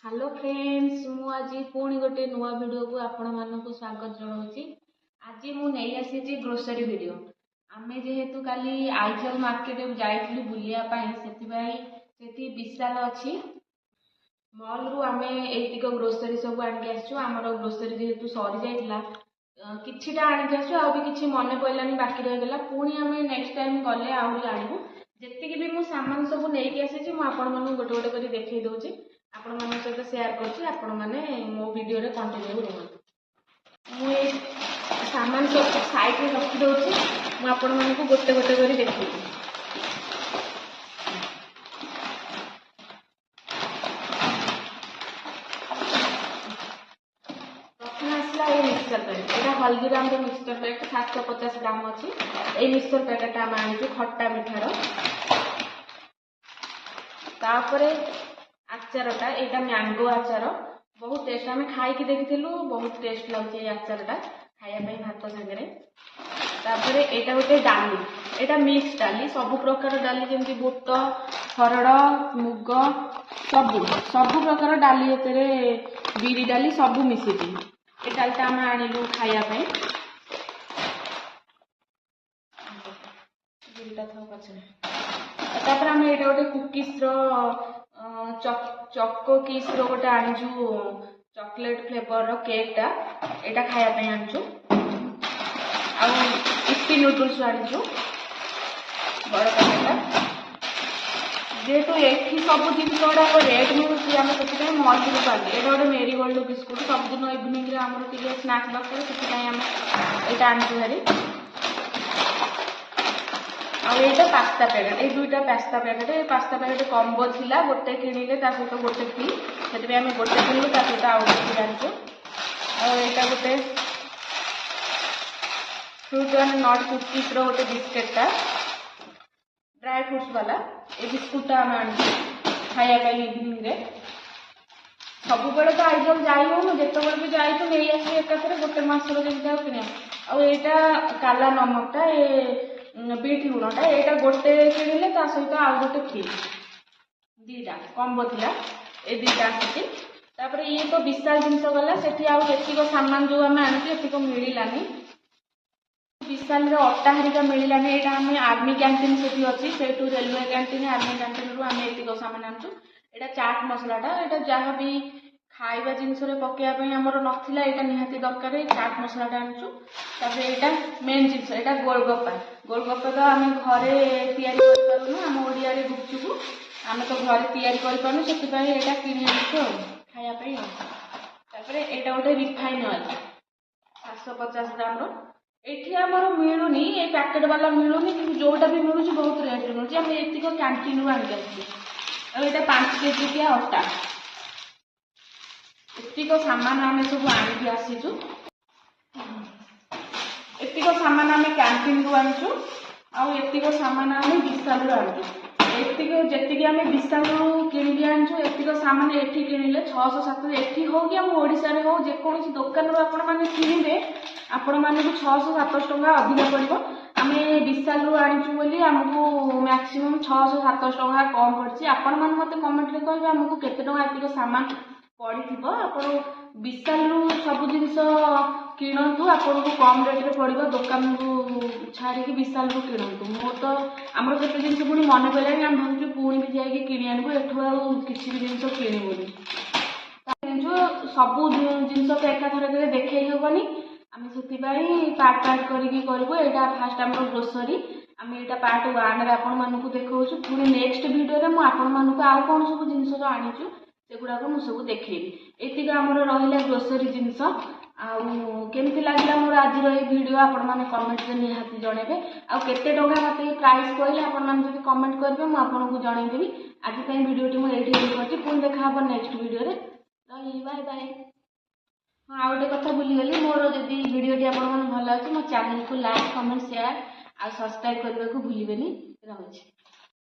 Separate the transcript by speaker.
Speaker 1: Hello friends मु आज पुणी गोटे नुआ वीडियो को आपण मानक स्वागत जनाऊँगी। आज मु नहीं आसी ग्रोसरी वीडियो आमे जेहेतु काली आईचल मार्केट जाइलु बुलिया से विशाल अच्छी मॉल रु आमे एतिक ग्रोसरी सब आनिक आसचु। आमर ग्रोसरी जेहेतु सरी जाइला किछिटा आनिक आसचु आ भी किछि मने पड़लानी बाकी रहीगला पुणी आमे नेक्स्ट टाइम गले आहरी आनिबु। जेतिकी भी मु सामान सब नहीं आसी मु आपण मानक गोटे गोटे करी देखै दउची आपण मान सहित सेयार करछि। आपण माने मो वीडियो रे कंटिन्यू रहंतु। मु ए सामान सब साइड रे रखि दउछि मु आपण मानक गोटे गोटे करी देखै मिक्सचर पैकेट एटा हल्दीराम रो मिक्सचर पैकेट 750 ग्राम अच्छी। ये मिक्सचर पैकेट आम आनी खट्टा मिठार तापर आचारटा यहाँ मैंगो आचार बहुत टेस्ट आम खाई देखी बहुत टेस्ट लगे आचारटा खायापी भात सागर। तापर यहाँ गोटे डाली यहाँ मिक्स डाली सब प्रकार डाली जमी बुट हरड़ मुग सब प्रकार डाली बिरी डाली सब मिसिकी ये डालटा आम आणिलु खायापी बिरीटा था पचर। आम ये गोटे कुकीज चको किस गोटे आनीचु चॉकलेट फ्लेवर रो केक टा एटा खायापी आनीचु। आप्पी नूडल्स आनीचु बड़ पैकेटा जेहेतु ये सब जिन गुड़ाक रेट मिलूँ आम से मल भी पार्टी ये गोटे मेरीगोल्ड बिस्कुट सबुदिन इवनिंग आमर टे स्नाक्स दरकार से यहाँ आनीचु भारी। आईटा पास्ता पैकेट ये दुईटा पास्ता पैकेट कम्बो थिला गोटे किणिले सहित गोटे फ्री से आम गोटे किणु सहित आउ गोटे आनीचु। आईटा गोटे फ्रूट एंड नट कुकीज रोटे बिस्केटा ड्राई फ्रूट्स वाला ये बिस्कुटा आम आनी खायापी इवनिंग रे सब बेले तो आईटम जाई हो जिते भी जाई तो नहीं आस एकाथरे गोटे मसर जमी कि यहाँ काला नमकटा बीट लुणटा यहाँ गोटे किणिले सहित आउ गोटे फ्री दीटा कम्बो थिला ए दीटा आसी। ये तो विशाल जिनस गला से आतिक सामान जो आम आनिक मिलानी विशाल अट्टा हरिका मिलानी यहाँ आम आर्मी कैंटीन से अच्छी से रेलवे कैंटीन आर्मी कैंटीन रू आम एतिक सामान आनचु। यहाँ चाट मसलाटा यहाँ जहाँ भी खाइबा जिनस पकड़ापी आमर नाला यहाँ निहाती दरकार चाट मसलाटा आनचु। यहाँ मेन जिनस यहाँ गोलगप्पा तो आम घरे तैयारी आम ओडिया गुपचुप आम तो घरे तैयारी करूँ से किणी आनचु खायापी। यहाँ गोटे रिफाइन ऑयल 750 ग्राम ये आमर मिलूनी ये पैकेट वाला मिलूनी कि जोटा भी मिलूँ बहुत रेट मिलूँ आम एतिक कैंटीन आनिक आसो। 5 केजी किया अटा एतिक सामान आम सब आनिक आसीचु। एतिक सामान आम कैंटीन रू आनीचु आतिक सामान आम विशाल रू आनीचु। जी आम विशाल किणी आनीचु एतिक सामान एठी किणिले 600-700 एठी हो कि आम ओडिशा रे हो जेकोसी दुकान रू आपण माने किणिबे आपण माने 600-700 टंका अधिक पड़ो। आम विशाल रू आनीचु बोली आमको मैक्सिमम 600-700 टंका कम पड़छि। आपण माने मते कमेंट रे कहबे आमको केते टंका एतिक सामान पड़िथिबो। आपण विशाल रू सब जिनस किणतु आपन को कम रेट रे पड़ो दुकान रू छाड़ी विशाल रू किणतु। मो तो आमर केते जिनस पुणी मन पड़ानी आम भावुँ पुणी भी जाइए किणी आनबू एठू किसी भी जिनस किणुनी सब जिनस तो एकाथर देखे हेबनी आम से पार्ट पार्ट करूँ। यहाँ फास्ट आम ग्रोसरी आम यहाँ पार्ट 1 रे आपण मानक देखा पुणी नेक्स्ट वीडियो में मुझे आउ कौन सब जिनस आनीचु सेगुड़ाक मुझे देखी। एतिक आमर रहा ग्रोसरी जिनस केमती लगे मोर आज वीडियो आपण मैंने कमेंट में निहाती जनइबे आते टंका मत प्राइस कहले आप कमेंट करेंगे मुझे जनईदेवी। आज वीडियो मुझे कर पुणी देखा नेक्स्ट वीडियो रे बाय बाय। हाँ आ गए कथा भूलीगली मोर जदि वीडियो आप भल अच्छे मो चैनल को लाइक कमेंट शेयर आ सब्सक्राइब करने को भूलिए। रही।